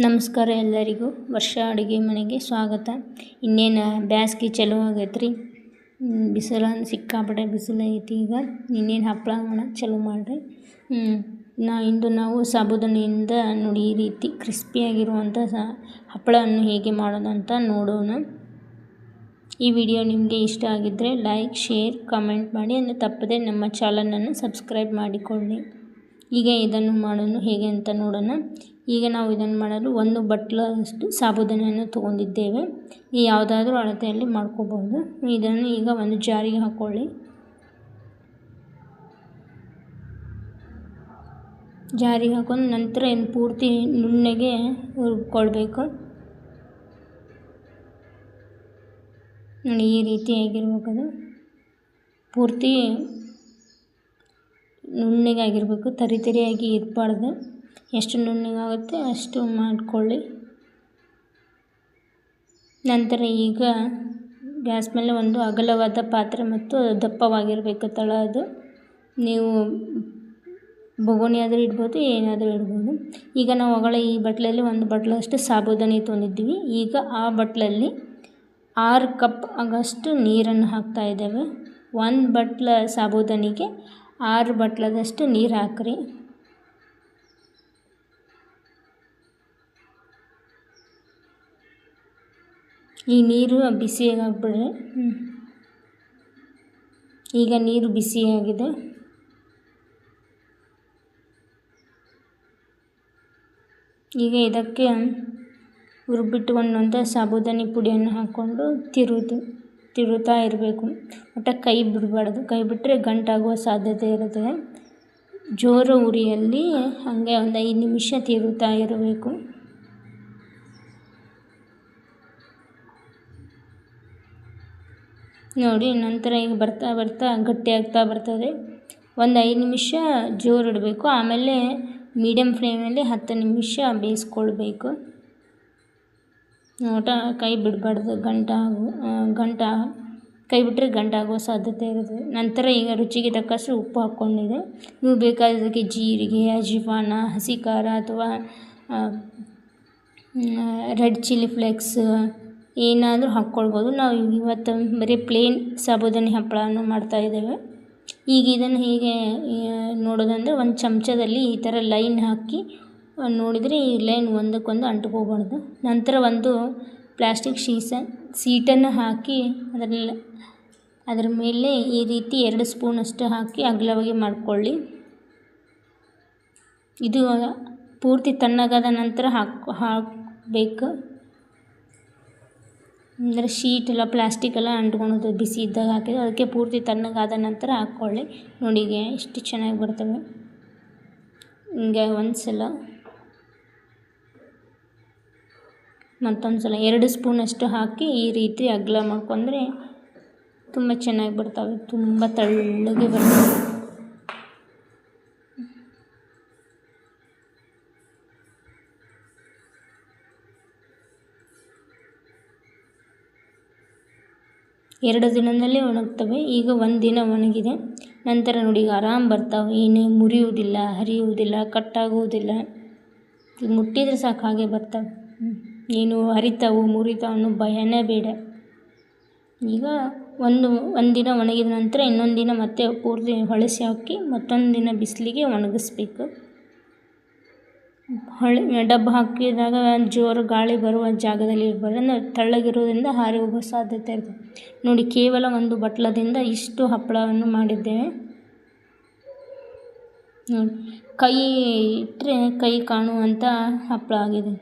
ನಮಸ್ಕಾರ ಎಲ್ಲರಿಗೂ. ವರ್ಷ ಅಡುಗೆ ಮನೆಗೆ ಸ್ವಾಗತ. ಇನ್ನೇನು ಬ್ಯಾಸ್ಗೆ ಚಲೋ ಆಗೈತ್ರಿ. ಸಿಕ್ಕಾಪಟ್ಟೆ ಬಿಸಿಲು ಐತಿ. ಈಗ ಇನ್ನೇನು ಹಪ್ಪಳ ಮಾಡೋಕೆ ಚಲೋ ಮಾಡಿರಿ. ಇಂದು ನಾವು ಸಾಬೂದನೆಯಿಂದ ನೋಡಿ ಈ ರೀತಿ ಕ್ರಿಸ್ಪಿಯಾಗಿರುವಂಥ ಹಪ್ಪಳವನ್ನು ಹೇಗೆ ಮಾಡೋದು ಅಂತ ನೋಡೋಣ. ಈ ವಿಡಿಯೋ ನಿಮಗೆ ಇಷ್ಟ ಆಗಿದ್ದರೆ ಲೈಕ್, ಶೇರ್, ಕಮೆಂಟ್ ಮಾಡಿ. ಅಂದರೆ ತಪ್ಪದೆ ನಮ್ಮ ಚಾನಲನ್ನು ಸಬ್ಸ್ಕ್ರೈಬ್ ಮಾಡಿಕೊಳ್ಳಿ. ಈಗ ಇದನ್ನು ಮಾಡೋಣ ಹೇಗೆ ಅಂತ ನೋಡೋಣ. ಈಗ ನಾವು ಇದನ್ನು ಮಾಡಲು 1 ಬಟ್ಲಷ್ಟು ಸಾಬೂದನೆಯನ್ನು ತೊಗೊಂಡಿದ್ದೇವೆ. ಯಾವುದಾದ್ರೂ ಅಳತೆಯಲ್ಲಿ ಮಾಡ್ಕೋಬಹುದು. ಇದನ್ನು ಈಗ ಒಂದು ಜಾರಿಗೆ ಹಾಕ್ಕೊಳ್ಳಿ. ಜಾರಿಗೆ ಹಾಕೊಂಡು ನಂತರ ಏನು ಪೂರ್ತಿ ನುಣ್ಣಗೆ ರುಬ್ಕೊಳ್ಬೇಕು. ನೋಡಿ ಈ ರೀತಿಯಾಗಿರ್ಬೇಕು. ಅದು ಪೂರ್ತಿ ನುಣ್ಣಗೆ ಆಗಿರಬೇಕು, ತರಿಯಾಗಿ ಇರಬಾರ್ದು. ಎಷ್ಟು ನುಣ್ಣಗಾಗುತ್ತೆ ಅಷ್ಟು ಮಾಡಿಕೊಳ್ಳಿ. ನಂತರ ಈಗ ಗ್ಯಾಸ್ ಮೇಲೆ ಒಂದು ಅಗಲವಾದ ಪಾತ್ರೆ ಮತ್ತು ದಪ್ಪವಾಗಿರಬೇಕು ತಳ. ಅದು ನೀವು ಬೊಗೋಣಿ ಆದರೂ ಇಡ್ಬೋದು, ಏನಾದರೂ ಇಡ್ಬೋದು. ಈಗ ನಾವು ಅಗಳ ಈ ಬಟ್ಲಲ್ಲಿ 1 ಬಟ್ಲಷ್ಟು ಸಾಬೂದನೆ ತೊಗೊಂಡಿದ್ದೀವಿ. ಈಗ ಆ ಬಟ್ಲಲ್ಲಿ 6 ಕಪ್ ಆಗಷ್ಟು ನೀರನ್ನು ಹಾಕ್ತಾ ಇದ್ದೇವೆ. 1 ಬಟ್ಲ ಸಾಬೂದನಿಗೆ 6 ಬಟ್ಲದಷ್ಟು ನೀರು ಹಾಕ್ರಿ. ಈ ನೀರು ಬಿಸಿಯಾಗಿ ಹಾಕ್ಬಿಡ್ರಿ. ಈಗ ನೀರು ಬಿಸಿಯಾಗಿದೆ. ಈಗ ಇದಕ್ಕೆ ಹುರಿಬಿಟ್ಟುಕೊಂಡಂಥ ಸಾಬೂದನಿ ಪುಡಿಯನ್ನು ಹಾಕ್ಕೊಂಡು ತಿರುತ್ತಾ ಇರಬೇಕು. ಒಟ್ಟು ಕೈ ಬಿಡಬಾರ್ದು. ಕೈ ಬಿಟ್ಟರೆ ಗಂಟಾಗುವ ಸಾಧ್ಯತೆ ಇರುತ್ತದೆ. ಜೋರು ಉರಿಯಲ್ಲಿ ಹಾಗೆ ಒಂದು 5 ನಿಮಿಷ ತಿರುತ್ತಾ ಇರಬೇಕು. ನೋಡಿ ನಂತರ ಈಗ ಬರ್ತಾ ಬರ್ತಾ ಗಟ್ಟಿಯಾಗ್ತಾ ಬರ್ತದೆ. ಒಂದು 5 ನಿಮಿಷ ಜೋರು ಇಡಬೇಕು. ಆಮೇಲೆ ಮೀಡಿಯಮ್ ಫ್ಲೇಮಲ್ಲಿ 10 ನಿಮಿಷ ಬೇಯಿಸ್ಕೊಳ್ಬೇಕು. ಒಟ್ಟು ಕೈ ಬಿಡಬಾರ್ದು. ಕೈ ಬಿಟ್ಟರೆ ಗಂಟಾಗುವ ಸಾಧ್ಯತೆ ಇರುತ್ತೆ. ನಂತರ ಈಗ ರುಚಿಗೆ ತಕ್ಕಷ್ಟು ಉಪ್ಪು ಹಾಕ್ಕೊಂಡಿದೆ. ನೀವು ಬೇಕಾದಕ್ಕೆ ಜೀರಿಗೆ, ಅಜ್ವಾನ, ಹಸಿ ಖಾರ ಅಥವಾ ರೆಡ್ ಚಿಲ್ಲಿ ಫ್ಲೇಕ್ಸ್ ಏನಾದರೂ ಹಾಕ್ಕೊಳ್ಬೋದು. ನಾವು ಇವತ್ತು ಬರೀ ಪ್ಲೇನ್ ಸಾಬೂದನಿ ಹಪ್ಪಳವನ್ನು ಮಾಡ್ತಾಯಿದ್ದೇವೆ. ಈಗ ಇದನ್ನು ಹೀಗೆ ನೋಡೋದಂದರೆ ಒಂದು ಚಮಚದಲ್ಲಿ ಈ ಥರ ಲೈನ್ ಹಾಕಿ ನೋಡಿದರೆ ಈ ಲೈನ್ ಒಂದಕ್ಕೊಂದು ಅಂಟ್ಕೋಬಾರ್ದು. ನಂತರ ಒಂದು ಪ್ಲಾಸ್ಟಿಕ್ ಸೀಟನ್ನು ಹಾಕಿ ಅದರ ಮೇಲೆ ಈ ರೀತಿ 2 ಸ್ಪೂನಷ್ಟು ಹಾಕಿ ಅಗಲವಾಗಿ ಮಾಡಿಕೊಳ್ಳಿ. ಇದು ಪೂರ್ತಿ ತಣ್ಣಗಾದ ನಂತರ ಹಾಕಬೇಕು. ಅಂದರೆ ಶೀಟ್ ಎಲ್ಲ ಪ್ಲಾಸ್ಟಿಕ್ ಎಲ್ಲ ಅಂಟ್ಕೊಳೋದು ಬಿಸಿ ಇದ್ದಾಗ ಹಾಕಿದ್ರೆ. ಅದಕ್ಕೆ ಪೂರ್ತಿ ತಣ್ಣಗಾದ ನಂತರ ಹಾಕ್ಕೊಳ್ಳಿ. ನೋಡಿ ಈಗ ಎಷ್ಟು ಚೆನ್ನಾಗಿ ಬರ್ತವೆ. ಹಿಂಗೆ ಒಂದು ಸಲ ಮತ್ತೊಂದು ಸಲ 2 ಸ್ಪೂನಷ್ಟು ಹಾಕಿ ಈ ರೀತಿ ಅಗಲ ಮಾಡ್ಕೊಂಡ್ರೆ ತುಂಬ ಚೆನ್ನಾಗಿ ಬರ್ತವೆ. ತುಂಬ ತೆಳ್ಳಗೆ ಬರ್ತವೆ. ಎರಡು ದಿನದಲ್ಲೇ ಒಣಗ್ತವೆ. ಈಗ 1 ದಿನ ಒಣಗಿದೆ. ನಂತರ ನೋಡಿ ಈಗ ಆರಾಮ್ ಬರ್ತಾವೆ. ಏನೇ ಮುರಿಯುವುದಿಲ್ಲ, ಹರಿಯುವುದಿಲ್ಲ, ಕಟ್ಟಾಗುವುದಿಲ್ಲ. ಮುಟ್ಟಿದರೆ ಸಾಕು ಹಾಗೆ ಬರ್ತವೆ. ಏನು ಹರಿತಾವು ಮುರಿತಾವು ಅನ್ನೋ ಭಯನೇ ಬೇಡ. ಈಗ ಒಂದು ದಿನ ಒಣಗಿದ ನಂತರ ಇನ್ನೊಂದು ದಿನ ಮತ್ತೆ ಪೂರ್ತಿ ಹೊಳಸಿ ಹಾಕಿ ಮತ್ತೊಂದು ದಿನ ಬಿಸಿಲಿಗೆ ಒಣಗಿಸ್ಬೇಕು. ಡಬ್ಬ ಹಾಕಿದಾಗ ಜೋರು ಗಾಳಿ ಬರುವ ಜಾಗದಲ್ಲಿ ಇರಬಾರ್ದು. ಅಂದರೆ ತೆಳ್ಳಗಿರೋದ್ರಿಂದ ಹಾರಿ ಹೋಗೋ ಸಾಧ್ಯತೆ ಇರ್ತದೆ. ನೋಡಿ ಕೇವಲ 1 ಬಟ್ಲದಿಂದ ಇಷ್ಟು ಹಪ್ಪಳವನ್ನು ಮಾಡಿದ್ದೇವೆ. ನೋಡಿ ಕೈ ಇಟ್ಟರೆ ಕೈ ಕಾಣುವಂಥ ಹಪ್ಪಳ ಆಗಿದೆ.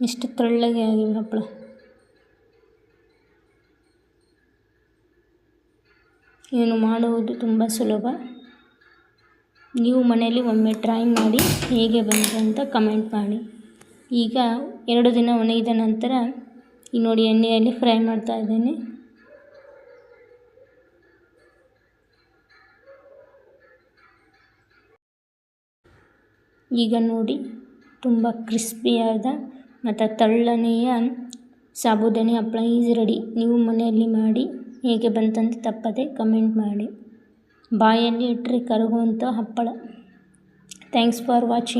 ಇಷ್ಟು ತೆಳ್ಳಗೆ ಆಗಿವೆ ಹಪ್ಪಳ. ಇದನ್ನು ಮಾಡುವುದು ತುಂಬ ಸುಲಭ. ನೀವು ಮನೆಯಲ್ಲಿ ಒಮ್ಮೆ ಟ್ರೈ ಮಾಡಿ ಹೇಗೆ ಬಂತು ಅಂತ ಕಮೆಂಟ್ ಮಾಡಿ. ಈಗ 2 ದಿನ ಒಣಗಿದ ನಂತರ ಈ ನೋಡಿ ಎಣ್ಣೆಯಲ್ಲಿ ಫ್ರೈ ಮಾಡ್ತಾ ಇದ್ದೇನೆ. ಈಗ ನೋಡಿ ತುಂಬ ಕ್ರಿಸ್ಪಿಯಾದ ಮತ್ತು ತೆಳ್ಳನೆಯ ಸಾಬೂದನಿ ಹಪ್ಪಳ ಈಸಿ ರೆಡಿ. ನೀವು ಮನೆಯಲ್ಲಿ ಮಾಡಿ ಹೇಗೆ ಬಂತಂತ ತಪ್ಪದೆ ಕಮೆಂಟ್ ಮಾಡಿ. ಬಾಯಲ್ಲಿ ಇಟ್ಟರೆ ಕರಗುವಂಥ ಹಪ್ಪಳ. Thanks for watching.